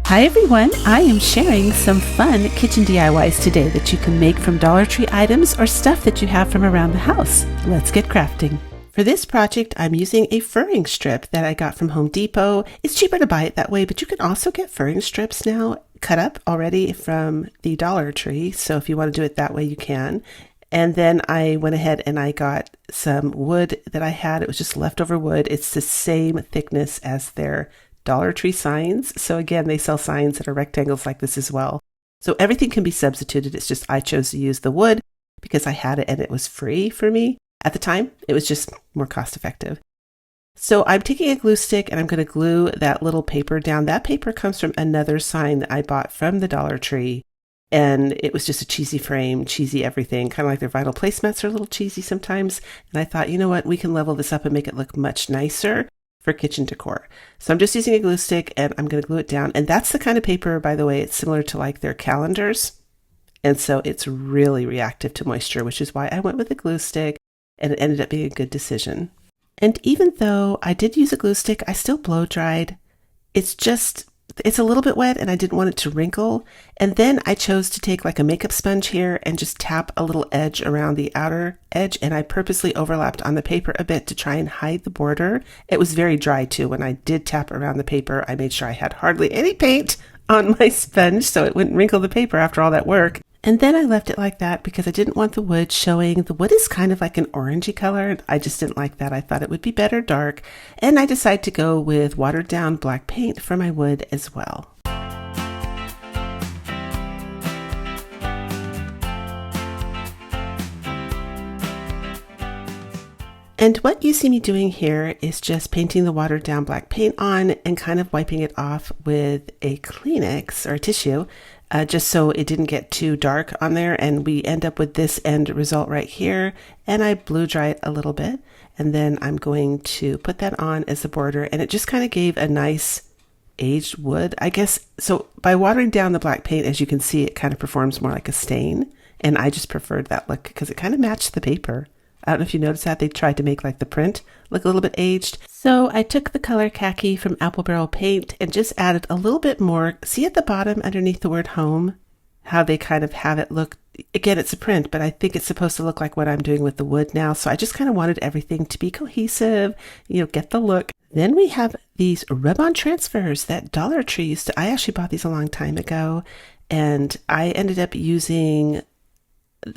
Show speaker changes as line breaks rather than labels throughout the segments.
Hi everyone, I am sharing some fun kitchen DIYs today that you can make from Dollar Tree items or stuff that you have from around the house. Let's get crafting. For this project, I'm using a furring strip that I got from Home Depot. It's cheaper to buy it that way, but you can also get furring strips now cut up already from the Dollar Tree. So if you want to do it that way, you can. And then I went ahead and I got some wood that I had. It was just leftover wood. It's the same thickness as their Dollar Tree signs. So again, they sell signs that are rectangles like this as well. So everything can be substituted. It's just I chose to use the wood because I had it and it was free for me. At the time, it was just more cost effective. So I'm taking a glue stick and I'm going to glue that little paper down. That paper comes from another sign that I bought from the Dollar Tree. And it was just a cheesy frame, cheesy everything, kind of like their vinyl placemats are a little cheesy sometimes. And I thought, you know what, we can level this up and make it look much nicer for kitchen decor. So I'm just using a glue stick and I'm going to glue it down. And that's the kind of paper, by the way, it's similar to like their calendars. And so it's really reactive to moisture, which is why I went with a glue stick and it ended up being a good decision. And even though I did use a glue stick, I still blow dried. It's a little bit wet and I didn't want it to wrinkle. And then I chose to take like a makeup sponge here and just tap a little edge around the outer edge. And I purposely overlapped on the paper a bit to try and hide the border. It was very dry too. When I did tap around the paper, I made sure I had hardly any paint on my sponge so it wouldn't wrinkle the paper after all that work. And then I left it like that because I didn't want the wood showing. The wood is kind of like an orangey color. I just didn't like that. I thought it would be better dark. And I decided to go with watered down black paint for my wood as well. And what you see me doing here is just painting the watered down black paint on and kind of wiping it off with a Kleenex or a tissue. Just so it didn't get too dark on there, and we end up with this end result right here. And I blew dry it a little bit, and then I'm going to put that on as the border, and it just kind of gave a nice aged wood, I guess. So by watering down the black paint, as you can see, it kind of performs more like a stain, and I just preferred that look because it kind of matched the paper. I don't know if you noticed that they tried to make like the print look a little bit aged. So I took the color khaki from Apple Barrel Paint and just added a little bit more. See at the bottom underneath the word home, how they kind of have it look. Again, it's a print, but I think it's supposed to look like what I'm doing with the wood now. So I just kind of wanted everything to be cohesive, get the look. Then we have these rub-on transfers that Dollar Tree used to. I actually bought these a long time ago, and I ended up using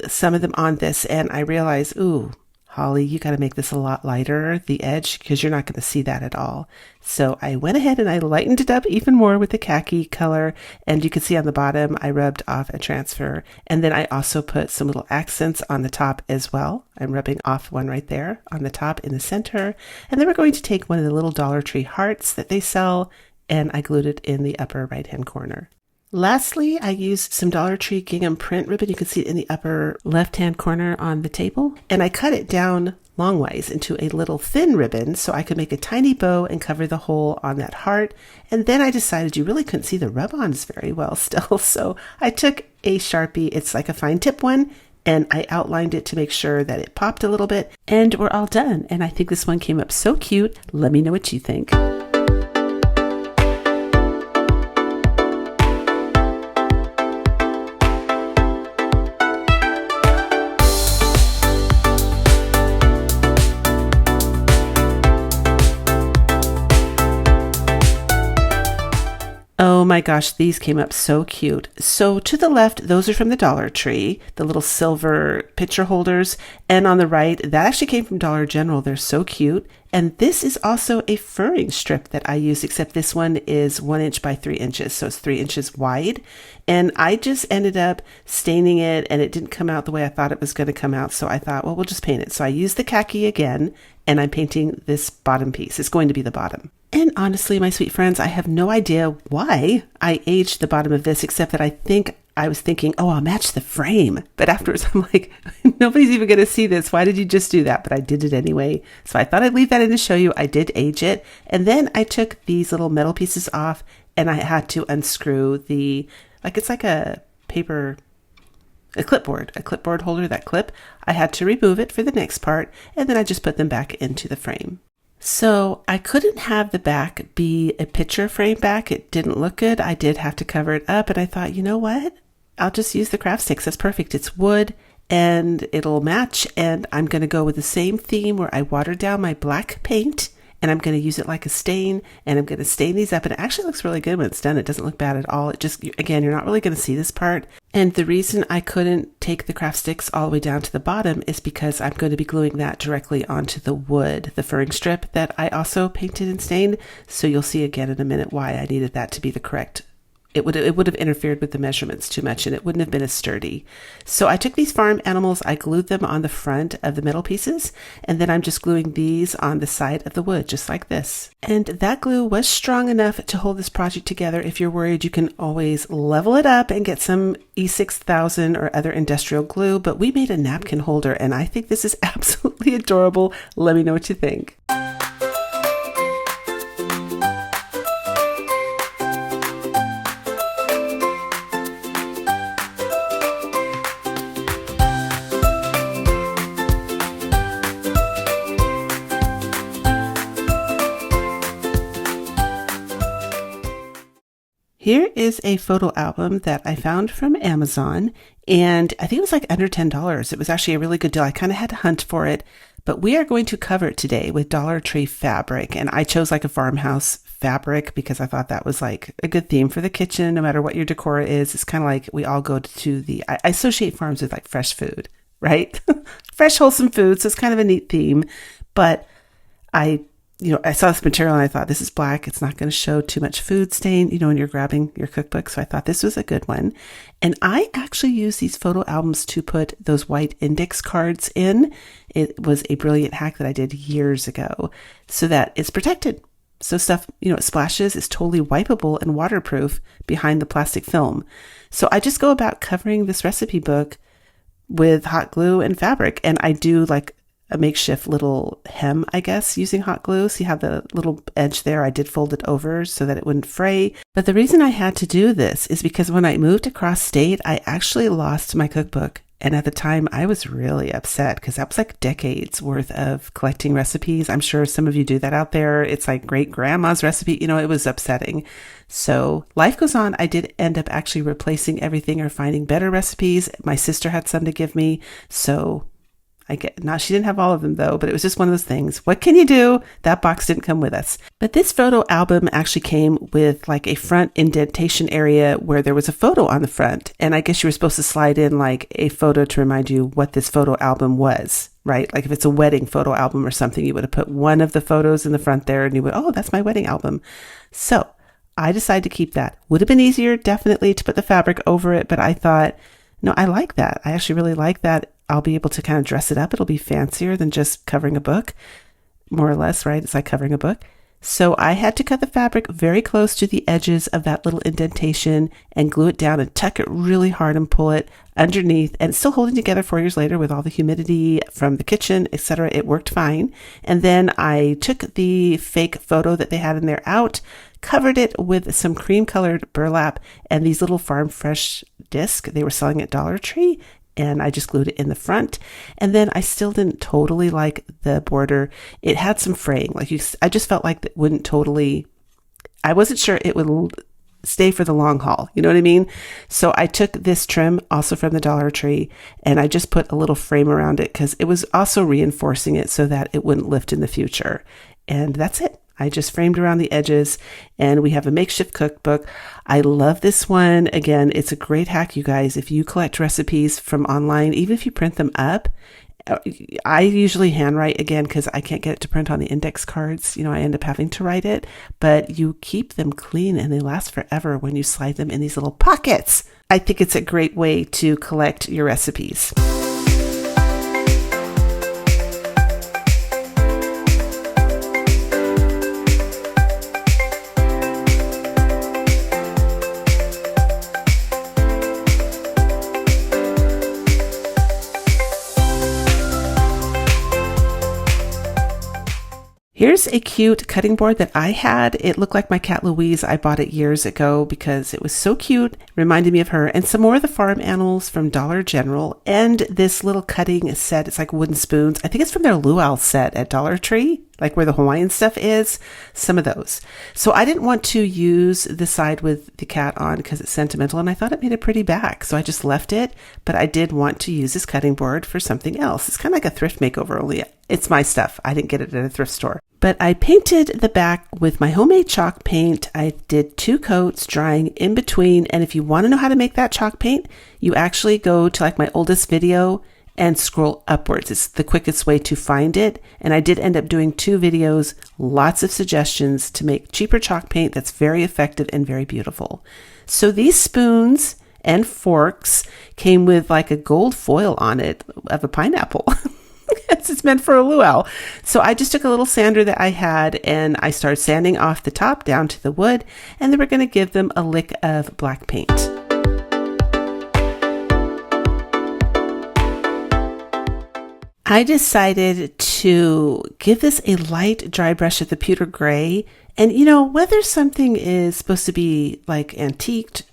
some of them on this, and I realized, ooh, Holly, you got to make this a lot lighter, the edge, because you're not going to see that at all. So I went ahead and I lightened it up even more with the khaki color. And you can see on the bottom, I rubbed off a transfer. And then I also put some little accents on the top as well. I'm rubbing off one right there on the top in the center. And then we're going to take one of the little Dollar Tree hearts that they sell, and I glued it in the upper right-hand corner. Lastly, I used some Dollar Tree gingham print ribbon. You can see it in the upper left-hand corner on the table. And I cut it down longways into a little thin ribbon so I could make a tiny bow and cover the hole on that heart. And then I decided you really couldn't see the rub-ons very well still. So I took a Sharpie, it's like a fine tip one, and I outlined it to make sure that it popped a little bit. And we're all done. And I think this one came up so cute. Let me know what you think. Oh my gosh, these came up so cute. So to the left, those are from the Dollar Tree, the little silver picture holders. And on the right, that actually came from Dollar General. They're so cute. And this is also a furring strip that I use, except this one is 1 inch by 3 inches. So it's 3 inches wide. And I just ended up staining it and it didn't come out the way I thought it was going to come out. So I thought, well, we'll just paint it. So I used the khaki again, and I'm painting this bottom piece. It's going to be the bottom. And honestly, my sweet friends, I have no idea why I aged the bottom of this, except that I was thinking, oh, I'll match the frame. But afterwards, I'm like, nobody's even going to see this. Why did you just do that? But I did it anyway. So I thought I'd leave that in to show you. I did age it. And then I took these little metal pieces off and I had to unscrew it's like a clipboard holder, that clip. I had to remove it for the next part. And then I just put them back into the frame. So I couldn't have the back be a picture frame back. It didn't look good. I did have to cover it up, and I thought, you know what? I'll just use the craft sticks. That's perfect. It's wood and it'll match. And I'm going to go with the same theme where I watered down my black paint, and I'm going to use it like a stain, and I'm going to stain these up. And it actually looks really good when it's done. It doesn't look bad at all. It just, again, you're not really going to see this part. And the reason I couldn't take the craft sticks all the way down to the bottom is because I'm going to be gluing that directly onto the wood, the furring strip that I also painted and stained. So you'll see again in a minute why I needed that to be the correct. It would have interfered with the measurements too much, and it wouldn't have been as sturdy. So I took these farm animals, I glued them on the front of the metal pieces, and then I'm just gluing these on the side of the wood, just like this. And that glue was strong enough to hold this project together. If you're worried, you can always level it up and get some E6000 or other industrial glue, but we made a napkin holder, and I think this is absolutely adorable. Let me know what you think. Here is a photo album that I found from Amazon, and I think it was like under $10. It was actually a really good deal. I kind of had to hunt for it, but we are going to cover it today with Dollar Tree fabric, and I chose like a Farmhouse fabric because I thought that was like a good theme for the kitchen, no matter what your decor is. It's kind of like we all go to I associate farms with like fresh food, right? Fresh, wholesome food, so it's kind of a neat theme, but I saw this material and I thought, this is black. It's not going to show too much food stain, when you're grabbing your cookbook. So I thought this was a good one. And I actually use these photo albums to put those white index cards in. It was a brilliant hack that I did years ago so that it's protected. So stuff, it splashes, is totally wipeable and waterproof behind the plastic film. So I just go about covering this recipe book with hot glue and fabric. And I do like a makeshift little hem, I guess, using hot glue. See how the little edge there, I did fold it over so that it wouldn't fray. But the reason I had to do this is because when I moved across state, I actually lost my cookbook. And at the time, I was really upset because that was like decades worth of collecting recipes. I'm sure some of you do that out there. It's like great grandma's recipe. It was upsetting. So life goes on. I did end up actually replacing everything or finding better recipes. My sister had some to give me. So she didn't have all of them though, but it was just one of those things. What can you do? That box didn't come with us. But this photo album actually came with like a front indentation area where there was a photo on the front. And I guess you were supposed to slide in like a photo to remind you what this photo album was, right? Like if it's a wedding photo album or something, you would have put one of the photos in the front there and you would, oh, that's my wedding album. So I decided to keep that. Would have been easier, definitely, to put the fabric over it. But I thought, no, I like that. I actually really like that. I'll be able to kind of dress it up. It'll be fancier than just covering a book, more or less, right? It's like covering a book. So I had to cut the fabric very close to the edges of that little indentation and glue it down and tuck it really hard and pull it underneath. And it's still holding together 4 years later with all the humidity from the kitchen, etc. It worked fine. And then I took the fake photo that they had in there out, covered it with some cream colored burlap and these little Farm Fresh discs they were selling at Dollar Tree. And I just glued it in the front. And then I still didn't totally like the border. It had some fraying. I just felt like it wouldn't totally, I wasn't sure it would stay for the long haul. You know what I mean? So I took this trim also from the Dollar Tree and I just put a little frame around it because it was also reinforcing it so that it wouldn't lift in the future. And that's it. I just framed around the edges and we have a makeshift cookbook. I love this one. Again, it's a great hack, you guys. If you collect recipes from online, even if you print them up, I usually handwrite again because I can't get it to print on the index cards. I end up having to write it, but you keep them clean and they last forever when you slide them in these little pockets. I think it's a great way to collect your recipes. Here's a cute cutting board that I had. It looked like my cat Louise. I bought it years ago because it was so cute. Reminded me of her. And some more of the farm animals from Dollar General. And this little cutting set. It's like wooden spoons. I think it's from their luau set at Dollar Tree. like where the Hawaiian stuff is, some of those. So I didn't want to use the side with the cat on because it's sentimental, and I thought it made a pretty back. So I just left it, but I did want to use this cutting board for something else. It's kind of like a thrift makeover, only it's my stuff. I didn't get it at a thrift store. But I painted the back with my homemade chalk paint. I did 2 coats, drying in between. And if you want to know how to make that chalk paint, you actually go to like my oldest video and scroll upwards. It's the quickest way to find it. And I did end up doing 2 videos, lots of suggestions to make cheaper chalk paint that's very effective and very beautiful. So these spoons and forks came with like a gold foil on it of a pineapple. It's meant for a luau. So I just took a little sander that I had and I started sanding off the top down to the wood, and then we're going to give them a lick of black paint. I decided to give this a light dry brush of the pewter gray. And you know, whether something is supposed to be like antiqued,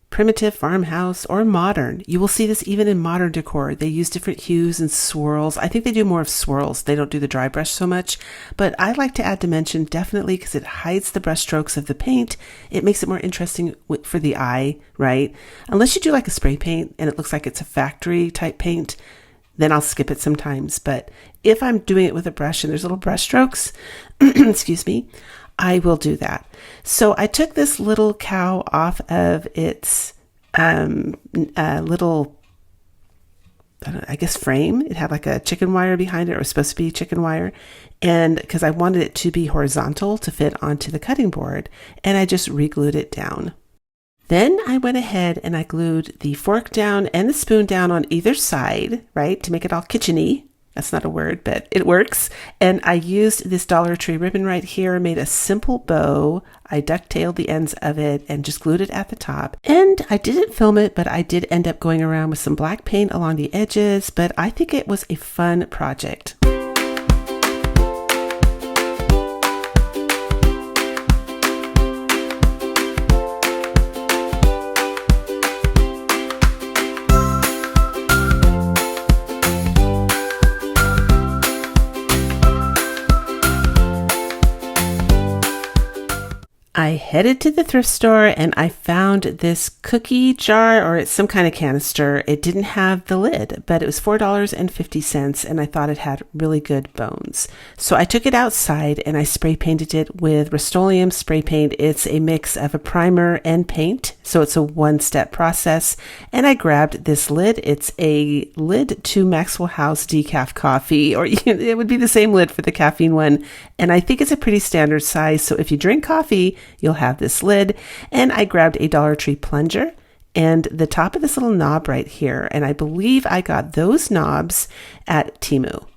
primitive farmhouse, or modern, you will see this even in modern decor. They use different hues and swirls. I think they do more of swirls. They don't do the dry brush so much, but I like to add dimension definitely because it hides the brush strokes of the paint. It makes it more interesting for the eye, right? Unless you do like a spray paint and it looks like it's a factory type paint, then I'll skip it sometimes. But if I'm doing it with a brush and there's little brush strokes, excuse me, I will do that. So I took this little cow off of its little, I guess, frame. It had like a chicken wire behind it, or it was supposed to be chicken wire. And because I wanted it to be horizontal to fit onto the cutting board, and I just re-glued it down. Then I went ahead and I glued the fork down and the spoon down on either side, right, to make it all kitchen-y. That's not a word, but it works. And I used this Dollar Tree ribbon right here, made a simple bow. I ducktailed the ends of it and just glued it at the top. And I didn't film it, but I did end up going around with some black paint along the edges, but I think it was a fun project. I headed to the thrift store and I found this cookie jar, or it's some kind of canister. It didn't have the lid, but it was $4.50 and I thought it had really good bones. So I took it outside and I spray painted it with Rust-Oleum spray paint. It's a mix of a primer and paint, so it's a one-step process. And I grabbed this lid. It's a lid to Maxwell House decaf coffee, or it would be the same lid for the caffeine one. And I think it's a pretty standard size. So if you drink coffee, you'll have this lid. And I grabbed a Dollar Tree plunger and the top of this little knob right here. And I believe I got those knobs at Temu.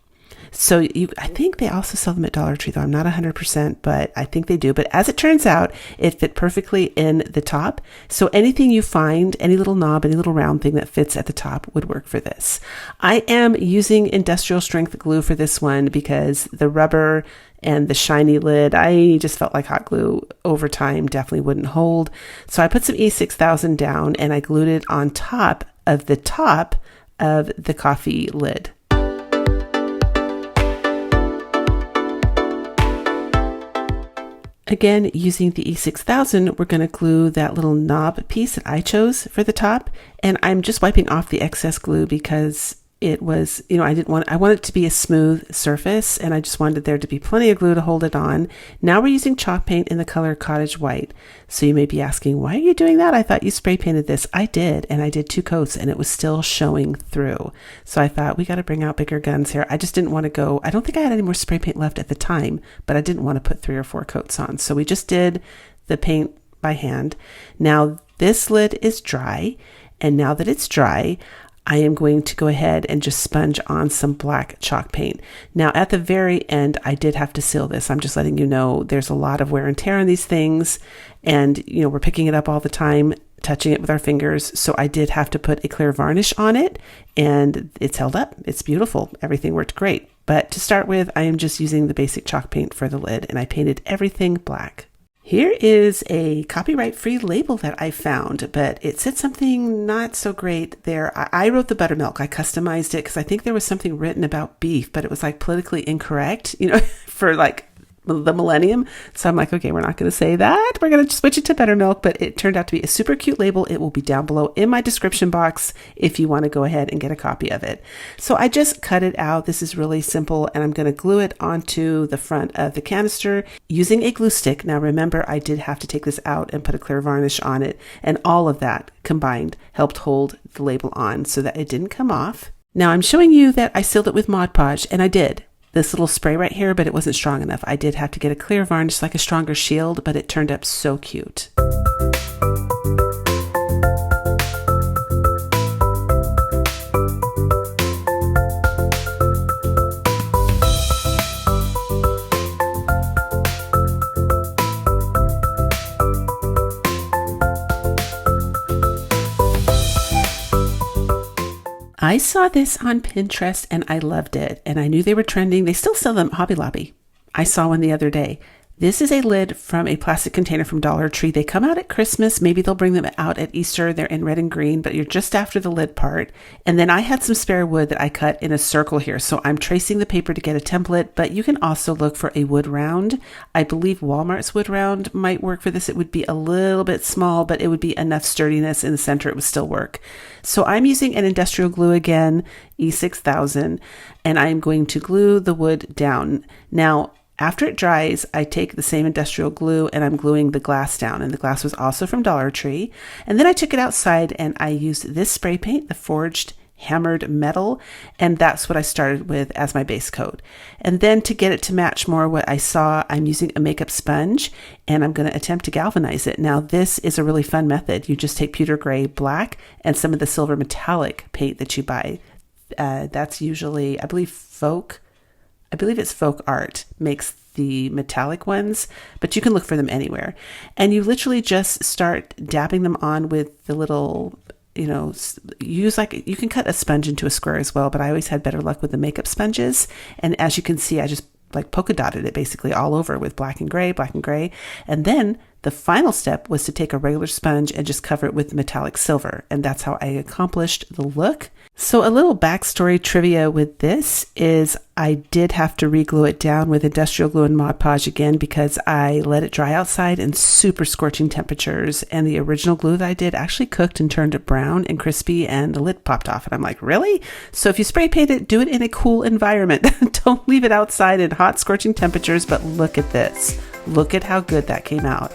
So I think they also sell them at Dollar Tree, though I'm not 100%, but I think they do. But as it turns out, it fit perfectly in the top. So anything you find, any little knob, any little round thing that fits at the top would work for this. I am using industrial strength glue for this one because the rubber and the shiny lid, I just felt like hot glue over time definitely wouldn't hold. So I put some E6000 down and I glued it on top of the coffee lid. Again, using the E6000, we're going to glue that little knob piece that I chose for the top. And I'm just wiping off the excess glue because it was, I want it to be a smooth surface, and I just wanted there to be plenty of glue to hold it on. Now we're using chalk paint in the color Cottage White. So you may be asking, why are you doing that? I thought you spray painted this. I did, and I did 2 coats, and it was still showing through. So I thought, we got to bring out bigger guns here. I just didn't want to go, I don't think I had any more spray paint left at the time, but I didn't want to put 3 or 4 coats on. So we just did the paint by hand. Now this lid is dry, and now that it's dry, I am going to go ahead and just sponge on some black chalk paint. Now at the very end, I did have to seal this. I'm just letting you know there's a lot of wear and tear on these things, and we're picking it up all the time, touching it with our fingers. So I did have to put a clear varnish on it, and it's held up. It's beautiful. Everything worked great. But to start with, I am just using the basic chalk paint for the lid, and I painted everything black. Here is a copyright-free label that I found, but it said something not so great there. I wrote the buttermilk. I customized it because I think there was something written about beef, but it was like politically incorrect, for like the millennium. So I'm like, okay, we're not going to say that. We're going to switch it to buttermilk, but it turned out to be a super cute label. It will be down below in my description box if you want to go ahead and get a copy of it. So I just cut it out. This is really simple, and I'm going to glue it onto the front of the canister using a glue stick. Now remember, I did have to take this out and put a clear varnish on it, and all of that combined helped hold the label on so that it didn't come off. Now I'm showing you that I sealed it with Mod Podge, and I did. This little spray right here, but it wasn't strong enough. I did have to get a clear varnish, like a stronger shield, but it turned up so cute. I saw this on Pinterest and I loved it, and I knew they were trending. They still sell them at Hobby Lobby. I saw one the other day. This is a lid from a plastic container from Dollar Tree. They come out at Christmas. Maybe they'll bring them out at Easter. They're in red and green, but you're just after the lid part. And then I had some spare wood that I cut in a circle here. So I'm tracing the paper to get a template, but you can also look for a wood round. I believe Walmart's wood round might work for this. It would be a little bit small, but it would be enough sturdiness in the center. It would still work. So I'm using an industrial glue again, E6000, and I'm going to glue the wood down. Now, after it dries, I take the same industrial glue and I'm gluing the glass down. And the glass was also from Dollar Tree. And then I took it outside and I used this spray paint, the forged hammered metal. And that's what I started with as my base coat. And then to get it to match more what I saw, I'm using a makeup sponge and I'm going to attempt to galvanize it. Now, this is a really fun method. You just take pewter gray, black, and some of the silver metallic paint that you buy. That's usually, I believe it's Folk Art makes the metallic ones, but you can look for them anywhere. And you literally just start dabbing them on with the little, you can cut a sponge into a square as well, but I always had better luck with the makeup sponges. And as you can see, I just like polka dotted it basically all over with black and gray. And then the final step was to take a regular sponge and just cover it with metallic silver. And that's how I accomplished the look. So a little backstory trivia with this is I did have to re-glue it down with industrial glue and Mod Podge again because I let it dry outside in super scorching temperatures. And the original glue that I did actually cooked and turned it brown and crispy and the lid popped off. And I'm like, really? So if you spray paint it, do it in a cool environment. Don't leave it outside in hot scorching temperatures. But look at this. Look at how good that came out.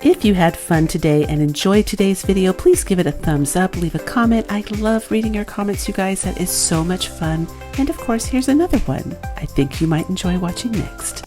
If you had fun today and enjoyed today's video, please give it a thumbs up, leave a comment. I love reading your comments, you guys. That is so much fun. And of course, here's another one I think you might enjoy watching next.